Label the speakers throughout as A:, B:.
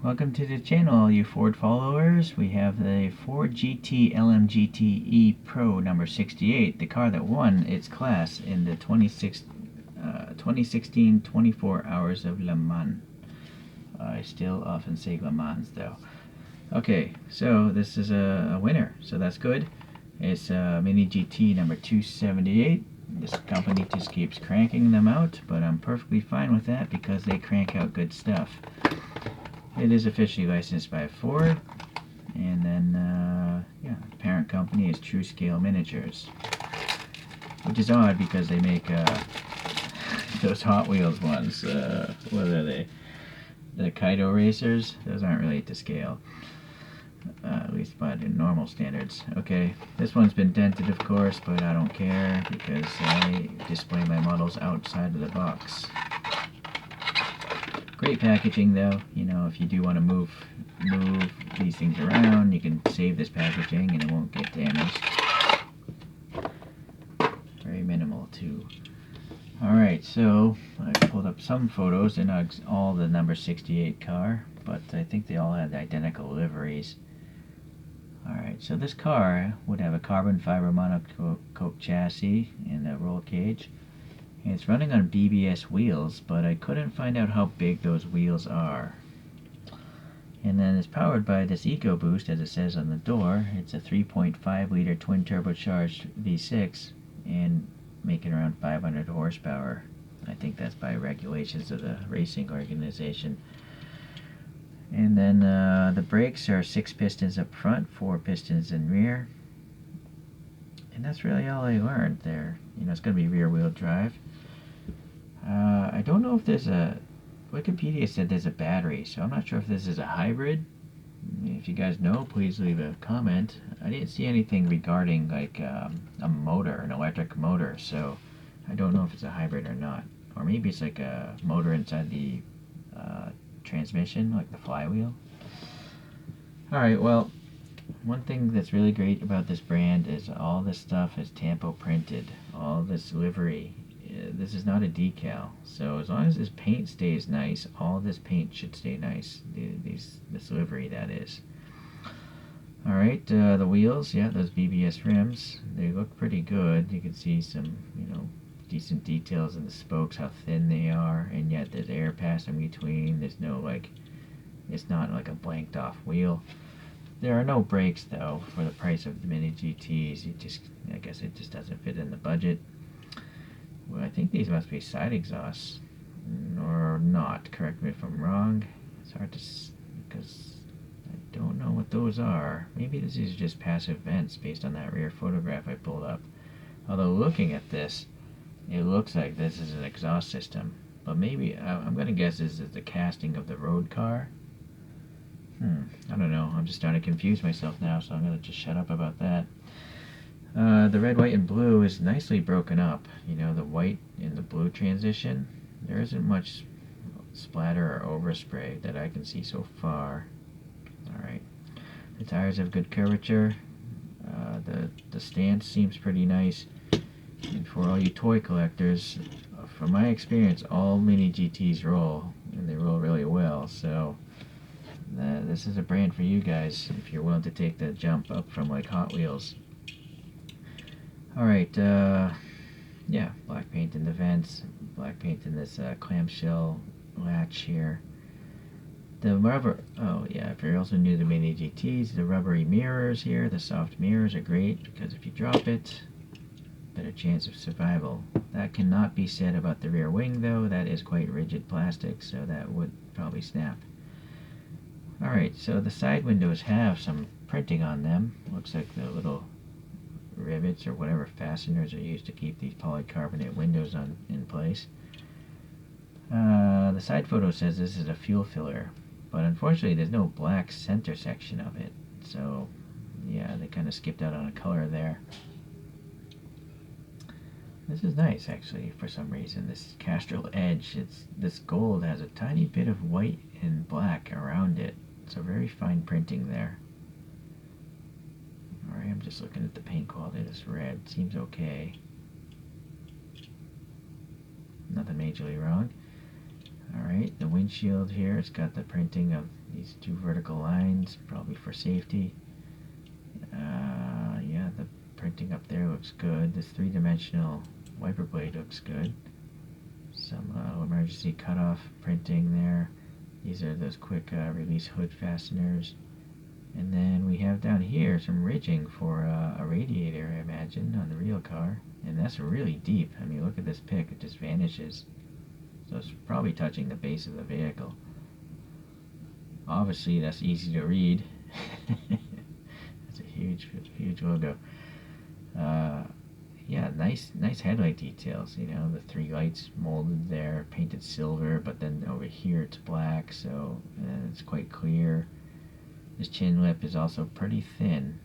A: Welcome to the channel, all you Ford followers. We have the Ford GT LMGTE Pro number 68, the car that won its class in the 2016 24 Hours of Le Mans. I still often say Le Mans though. Okay, so this is a winner, so that's good. It's MiniGT number 278. This company just keeps cranking them out, but I'm perfectly fine with that because they crank out good stuff. It is officially licensed by Ford, and then the parent company is True Scale Miniatures, which is odd because they make those Hot Wheels ones. What are they? The Kaido racers. Those aren't really to scale, at least by the normal standards. Okay, this one's been dented, of course, but I don't care because I display my models outside of the box. Great packaging though, you know, if you do want to move these things around, you can save this packaging and it won't get damaged. Very minimal too. Alright, so I pulled up some photos, and not all the number 68 car, but I think they all had identical liveries. Alright, so this car would have a carbon fiber monocoque chassis and a roll cage. It's running on BBS wheels, but I couldn't find out how big those wheels are. And then it's powered by this EcoBoost, as it says on the door. It's a 3.5 liter twin turbocharged V6 and making around 500 horsepower. I think that's by regulations of the racing organization. And then the brakes are 6 pistons up front, 4 pistons in rear. And that's really all I learned there. You know, it's going to be rear wheel drive. I don't know if there's a... Wikipedia said there's a battery, so I'm not sure if this is a hybrid. If you guys know, please leave a comment. I didn't see anything regarding like a motor, an electric motor, so I don't know if it's a hybrid or not. Or maybe it's like a motor inside the transmission, like the flywheel. Alright, well, one thing that's really great about this brand is all this stuff is tampo printed. All this livery. This is not a decal, so as long as this paint stays nice, all this paint should stay nice. This livery, that is. Alright, the wheels, yeah, those BBS rims, they look pretty good. You can see some, you know, decent details in the spokes, how thin they are, and yet there's air passing between. There's no, like, it's not like a blanked off wheel. There are no brakes, though, for the price of the Mini GTs. I guess it just doesn't fit in the budget. Well, I think these must be side exhausts, or not. Correct me if I'm wrong. It's hard to, because I don't know what those are. Maybe this is just passive vents based on that rear photograph I pulled up. Although looking at this, it looks like this is an exhaust system. But maybe, I'm going to guess this is the casting of the road car. I don't know. I'm just starting to confuse myself now, so I'm going to just shut up about that. The red, white, and blue is nicely broken up. You know, the white and the blue transition. There isn't much splatter or overspray that I can see so far. Alright. The tires have good curvature. The stance seems pretty nice. And for all you toy collectors, from my experience, all Mini GTs roll. And they roll really well. So, this is a brand for you guys if you're willing to take the jump up from like Hot Wheels. Alright, yeah, black paint in the vents, black paint in this clamshell latch here. The rubber, oh yeah, if you're also new to Mini GTs, the rubbery mirrors here, the soft mirrors are great because if you drop it, better chance of survival. That cannot be said about the rear wing though. That is quite rigid plastic, so that would probably snap. Alright, so the side windows have some printing on them. Looks like the little rivets or whatever fasteners are used to keep these polycarbonate windows in place. The side photo says this is a fuel filler, but unfortunately there's no black center section of it, so yeah, they kind of skipped out on a color there. This is nice actually for some reason. This Castrol Edge, this gold has a tiny bit of white and black around it, so very fine printing there. Alright, I'm just looking at the paint quality of this red. Seems okay. Nothing majorly wrong. Alright, the windshield here, it's got the printing of these two vertical lines, probably for safety. Yeah, the printing up there looks good. This three-dimensional wiper blade looks good. Some emergency cutoff printing there. These are those quick release hood fasteners. And then we have down here some ridging for a radiator, I imagine, on the real car. And that's really deep. I mean, look at this pic, it just vanishes. So it's probably touching the base of the vehicle. Obviously, that's easy to read. That's a huge logo. Yeah, nice headlight details. You know, the three lights molded there, painted silver, but then over here it's black, so it's quite clear. This chin lip is also pretty thin.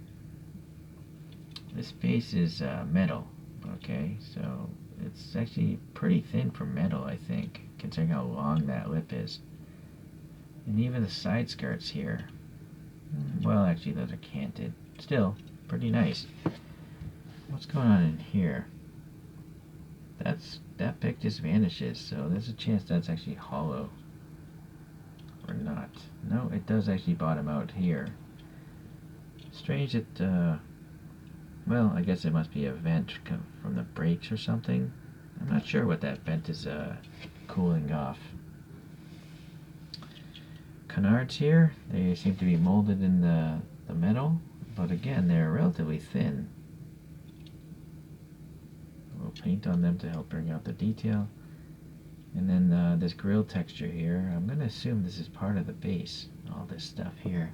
A: This base is metal. Okay, so it's actually pretty thin for metal, I think, considering how long that lip is. And even the side skirts here, well, actually those are canted. Still, pretty nice. What's going on in here? That pic just vanishes, so there's a chance that's actually hollow. Or not. No, it does actually bottom out here. Strange that, well, I guess it must be a vent from the brakes or something. I'm not sure what that vent is cooling off. Canards here, they seem to be molded in the metal, but again, they're relatively thin. A little paint on them to help bring out the detail. And then this grill texture here, I'm going to assume this is part of the base, all this stuff here.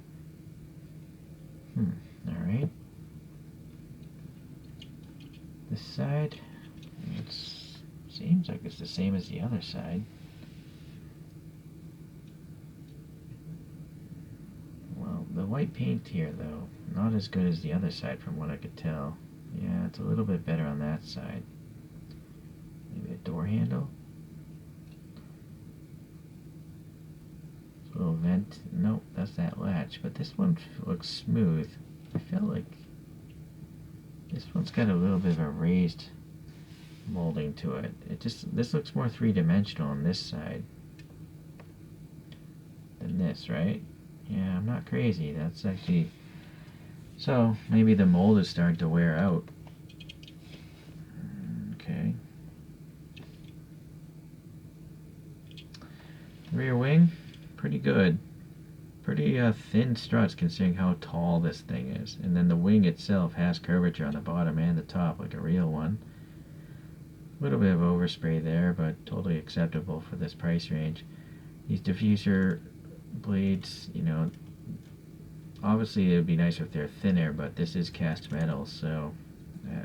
A: Alright. This side, it seems like it's the same as the other side. Well, the white paint here, though, not as good as the other side from what I could tell. Yeah, it's a little bit better on that side. Maybe a door handle? Little vent. Nope, that's that latch. But this one looks smooth. I feel like this one's got a little bit of a raised molding to it. This looks more three-dimensional on this side than this, right? Yeah, I'm not crazy. That's actually... So, maybe the mold is starting to wear out. Okay. Rear wing, pretty good. Pretty thin struts considering how tall this thing is. And then the wing itself has curvature on the bottom and the top like a real one. A little bit of overspray there, but totally acceptable for this price range. These diffuser blades, you know, obviously it would be nicer if they're thinner, but this is cast metal, so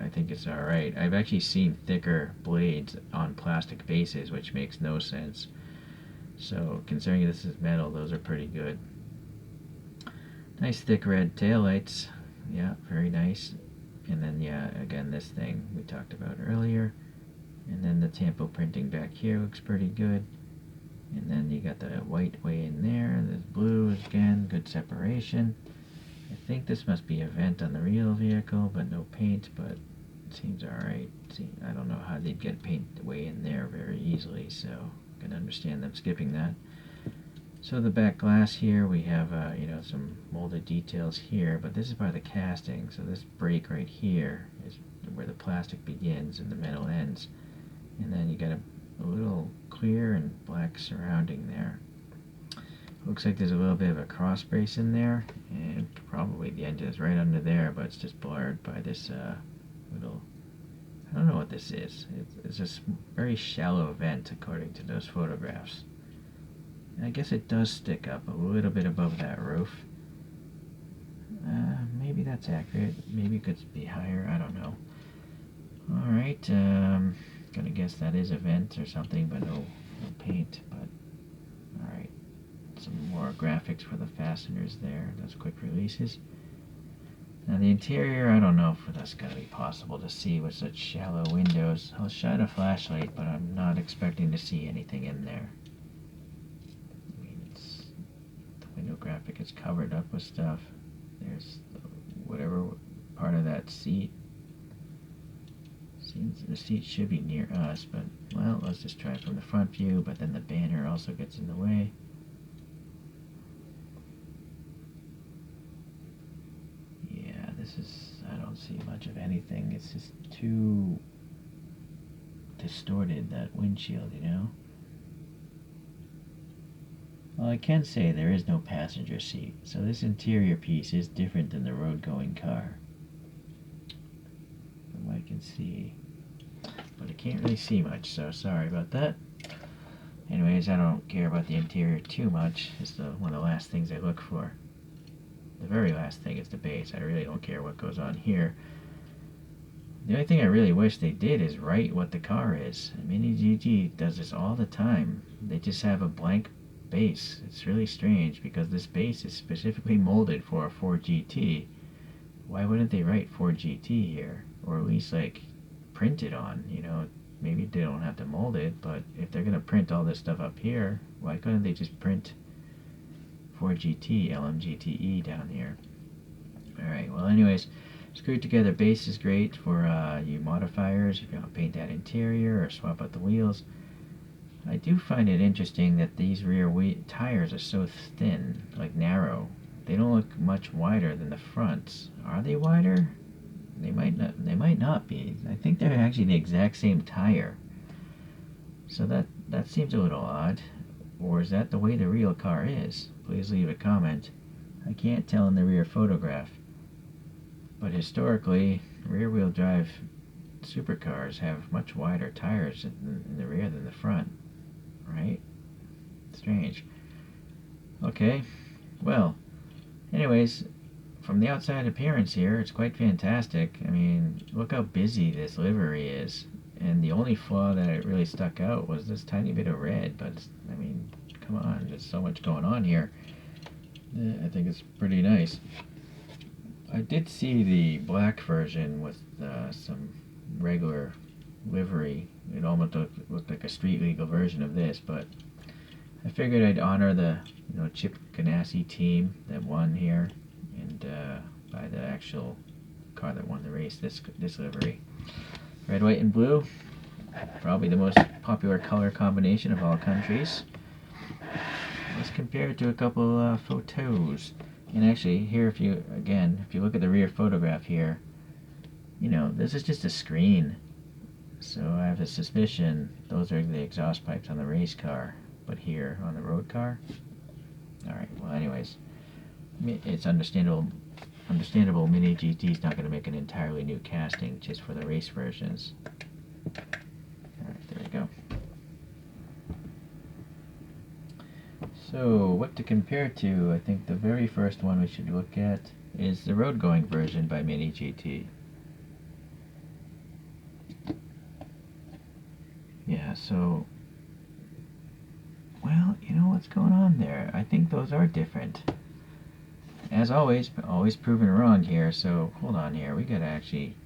A: I think it's alright. I've actually seen thicker blades on plastic bases, which makes no sense. So considering this is metal, those are pretty good. Nice thick red taillights. Yeah, very nice. And then, yeah, again, this thing we talked about earlier. And then the tampo printing back here looks pretty good. And then you got the white way in there. This blue is, again, good separation. I think this must be a vent on the real vehicle, but no paint, but it seems alright. See, I don't know how they'd get paint way in there very easily, so I can understand them skipping that. So the back glass here, we have, you know, some molded details here, but this is by the casting, so this break right here is where the plastic begins and the metal ends. And then you got a little clear and black surrounding there. Looks like there's a little bit of a cross brace in there, and probably the engine is right under there, but it's just blurred by this little, I don't know what this is. It's a very shallow vent according to those photographs. And I guess it does stick up a little bit above that roof. Maybe that's accurate. Maybe it could be higher. I don't know. Alright, gonna guess that is a vent or something, but no paint. But alright, some more graphics for the fasteners there. Those quick releases. Now the interior, I don't know if that's gonna be possible to see with such shallow windows. I'll shine a flashlight, but I'm not expecting to see anything in there. Window graphic is covered up with stuff. There's whatever part of that seat Seems the seat should be near us, but, well, let's just try it from the front view, but then the banner also gets in the way. Yeah, this is, I don't see much of anything. It's just too distorted, that windshield, you know? Well, I can say there is no passenger seat, so this interior piece is different than the road-going car. From what I can see. But I can't really see much, so sorry about that. Anyways, I don't care about the interior too much. It's one of the last things I look for. The very last thing is the base. I really don't care what goes on here. The only thing I really wish they did is write what the car is. MiniGT does this all the time. They just have a blank base. It's really strange because this base is specifically molded for a Ford GT. Why wouldn't they write Ford GT here? Or at least, like, print it on, you know? Maybe they don't have to mold it, but if they're going to print all this stuff up here, why couldn't they just print Ford GT, LMGTE down here? Alright, well, anyways, screwed together base is great for you modifiers if you want to paint that interior or swap out the wheels. I do find it interesting that these rear tires are so thin, like narrow. They don't look much wider than the fronts. Are they wider? They might not. They might not be. I think they're actually the exact same tire. So that seems a little odd. Or is that the way the real car is? Please leave a comment. I can't tell in the rear photograph. But historically, rear-wheel drive supercars have much wider tires in the rear than the front. Right? Strange. Okay. Well, anyways, from the outside appearance here, it's quite fantastic. I mean, look how busy this livery is. And the only flaw that really stuck out was this tiny bit of red. But, I mean, come on, there's so much going on here. I think it's pretty nice. I did see the black version with some regular livery. It almost looked like a street legal version of this, but I figured I'd honor the Chip Ganassi team that won here, and buy the actual car that won the race, this livery. Red, white, and blue, probably the most popular color combination of all countries. Let's compare it to a couple photos. And actually, here, if you look at the rear photograph here, this is just a screen. So I have a suspicion those are the exhaust pipes on the race car, but here on the road car. Alright, well, anyways, it's understandable MiniGT is not going to make an entirely new casting just for the race versions. Alright, there we go. So, what to compare to? I think the very first one we should look at is the road-going version by MiniGT. Yeah, so, well, you know what's going on there. I think those are different. As always proven wrong here, so hold on here. We gotta actually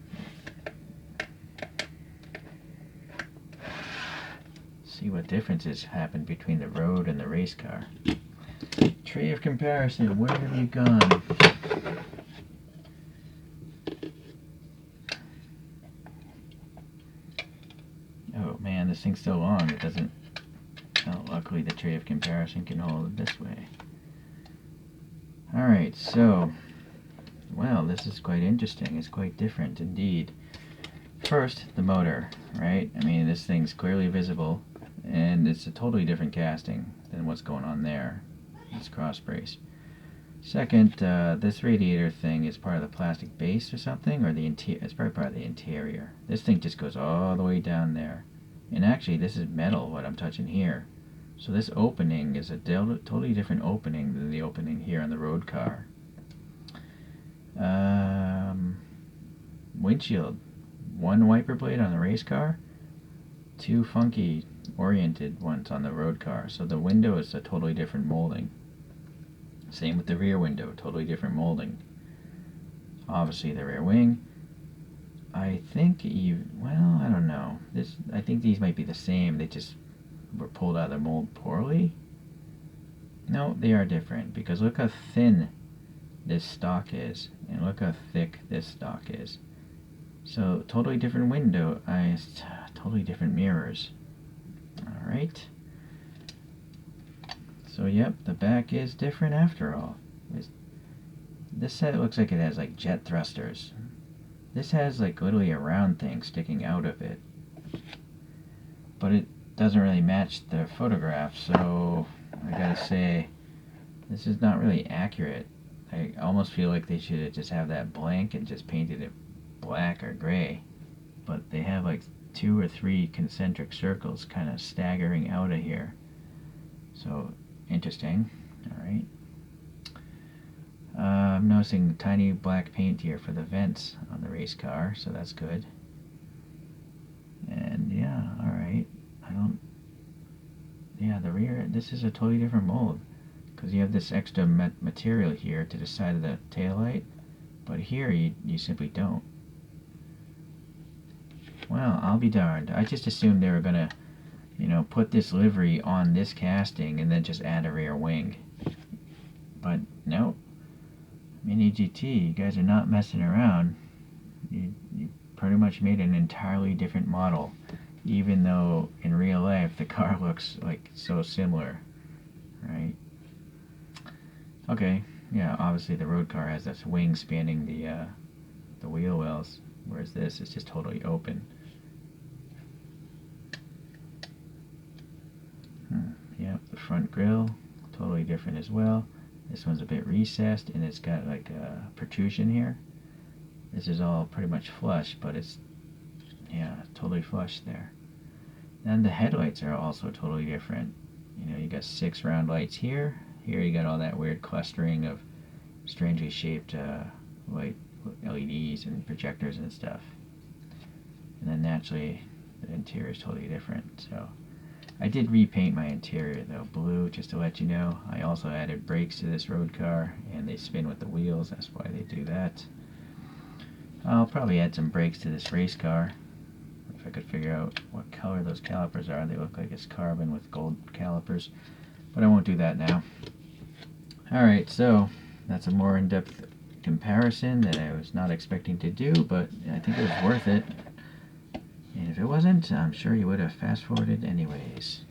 A: see what differences happen between the road and the race car. Tree of comparison, where have you gone? Oh man, this thing's so long it doesn't... Oh, luckily the tree of comparison can hold it this way. Alright, so... Well, this is quite interesting. It's quite different indeed. First, the motor, right? I mean, this thing's clearly visible, and it's a totally different casting than what's going on there. It's cross brace. Second, this radiator thing is part of the plastic base or something, or it's probably part of the interior. This thing just goes all the way down there. And actually, this is metal, what I'm touching here. So this opening is a totally different opening than the opening here on the road car. Windshield. One wiper blade on the race car, two funky oriented ones on the road car. So the window is a totally different molding. Same with the rear window, totally different molding. Obviously the rear wing. I think well, I don't know. I think these might be the same. They just were pulled out of the mold poorly. No, they are different because look how thin this stock is, and look how thick this stock is. So totally different window, totally different mirrors. All right. So yep, the back is different after all. This set looks like it has like jet thrusters. This has like literally a round thing sticking out of it. But it doesn't really match the photograph, so I gotta say, this is not really accurate. I almost feel like they should just have that blank and just painted it black or gray. But they have like 2 or 3 concentric circles kind of staggering out of here. So, interesting. Alright. I'm noticing tiny black paint here for the vents on the race car, so that's good. And yeah, alright. Yeah, the rear, this is a totally different mold. Because you have this extra material here to the side of the taillight, but here you simply don't. Well, I'll be darned. I just assumed they were gonna, put this livery on this casting and then just add a rear wing. But no. MiniGT, you guys are not messing around. You pretty much made an entirely different model, even though in real life the car looks like so similar, right? Okay, yeah, obviously the road car has this wing spanning the wheel wells, whereas this is just totally open. Yep, the front grille, totally different as well. This one's a bit recessed, and it's got like a protrusion here. This is all pretty much flush, but it's, yeah, totally flush there. And the headlights are also totally different. You got 6 round lights here. Here you got all that weird clustering of strangely shaped light LEDs and projectors and stuff. And then naturally, the interior is totally different. So I did repaint my interior though, blue, just to let you know. I also added brakes to this road car, and they spin with the wheels. That's why they do that. I'll probably add some brakes to this race car. If I could figure out what color those calipers are. They look like it's carbon with gold calipers, but I won't do that now. Alright, so that's a more in-depth comparison that I was not expecting to do, but I think it was worth it. And if it wasn't, I'm sure you would have fast-forwarded anyways.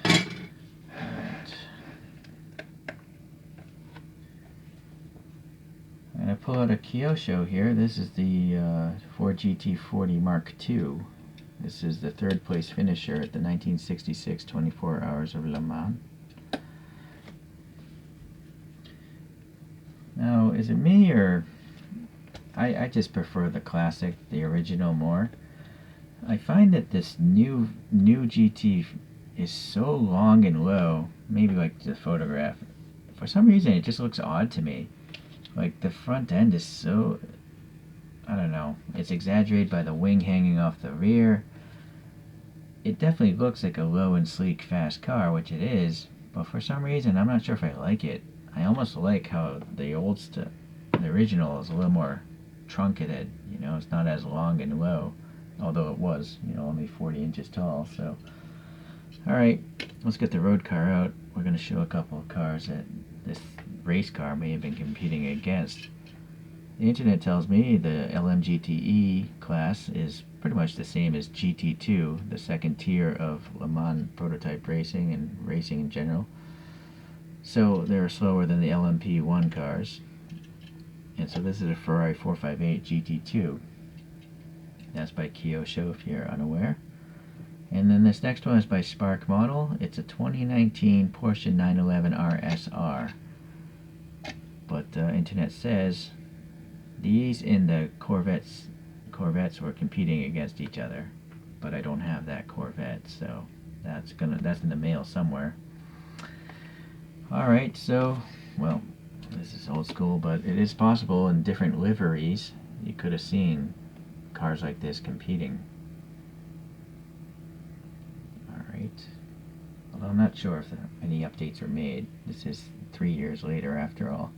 A: Alright. I'm going to pull out a Kyosho here. This is the Ford GT40 Mark II. This is the 3rd place finisher at the 1966 24 Hours of Le Mans. Now, is it me, or I just prefer the classic, the original, more. I find that this new GT is so long and low, maybe like the photograph. For some reason, it just looks odd to me. Like the front end is so, I don't know, it's exaggerated by the wing hanging off the rear. It definitely looks like a low and sleek fast car, which it is, but for some reason I'm not sure if I like it. I almost like how the the original is a little more truncated, it's not as long and low, although it was, only 40 inches tall. So, alright, let's get the road car out. We're going to show a couple of cars that this race car may have been competing against. The internet tells me the LMGTE class is pretty much the same as GT2, the second tier of Le Mans prototype racing and racing in general. So they're slower than the LMP1 cars. And so this is a Ferrari 458 GT2. That's by Kyosho if you're unaware. And then this next one is by Spark Model. It's a 2019 Porsche 911 RSR. But internet says these and the Corvettes were competing against each other. But I don't have that Corvette, so that's in the mail somewhere. Alright, so, well, this is old school, but it is possible in different liveries you could have seen cars like this competing. Alright. Although I'm not sure if any updates were made. This is 3 years later after all.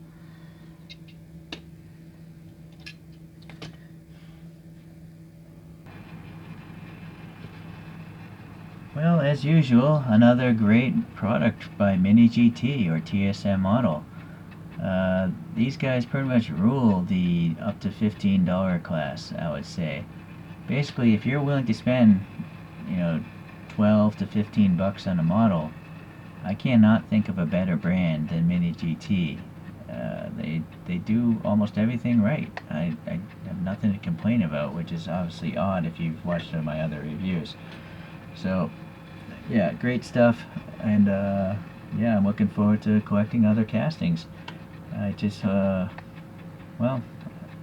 A: Well, as usual, another great product by MiniGT or TSM model. These guys pretty much rule the up to $15 class, I would say. Basically, if you're willing to spend, 12 to 15 bucks on a model, I cannot think of a better brand than MiniGT. They do almost everything right. I have nothing to complain about, which is obviously odd if you've watched some of my other reviews. So, yeah, great stuff, and yeah, I'm looking forward to collecting other castings. I just, well,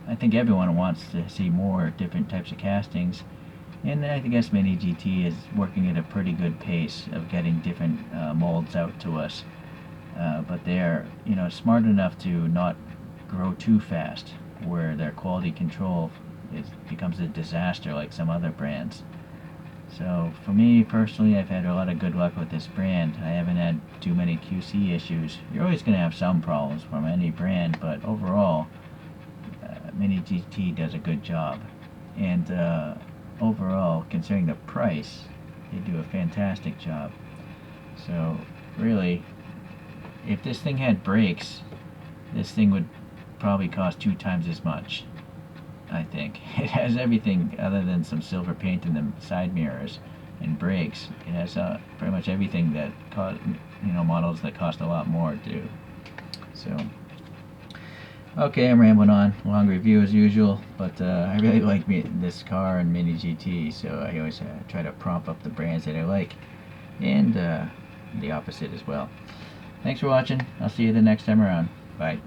A: I think everyone wants to see more different types of castings, and I guess MiniGT is working at a pretty good pace of getting different molds out to us. But they're, smart enough to not grow too fast, where their quality control becomes a disaster like some other brands. So for me personally, I've had a lot of good luck with this brand. I haven't had too many QC issues. You're always going to have some problems from any brand, but overall, MiniGT does a good job. And overall, considering the price, they do a fantastic job. So really, if this thing had brakes, this thing would probably cost 2 times as much. I think it has everything other than some silver paint in the side mirrors and brakes. It has pretty much everything that models that cost a lot more do. So, okay, I'm rambling on. Long review as usual, but I really like this car and MiniGT, so I always try to prop up the brands that I like, and the opposite as well. Thanks for watching. I'll see you the next time around. Bye.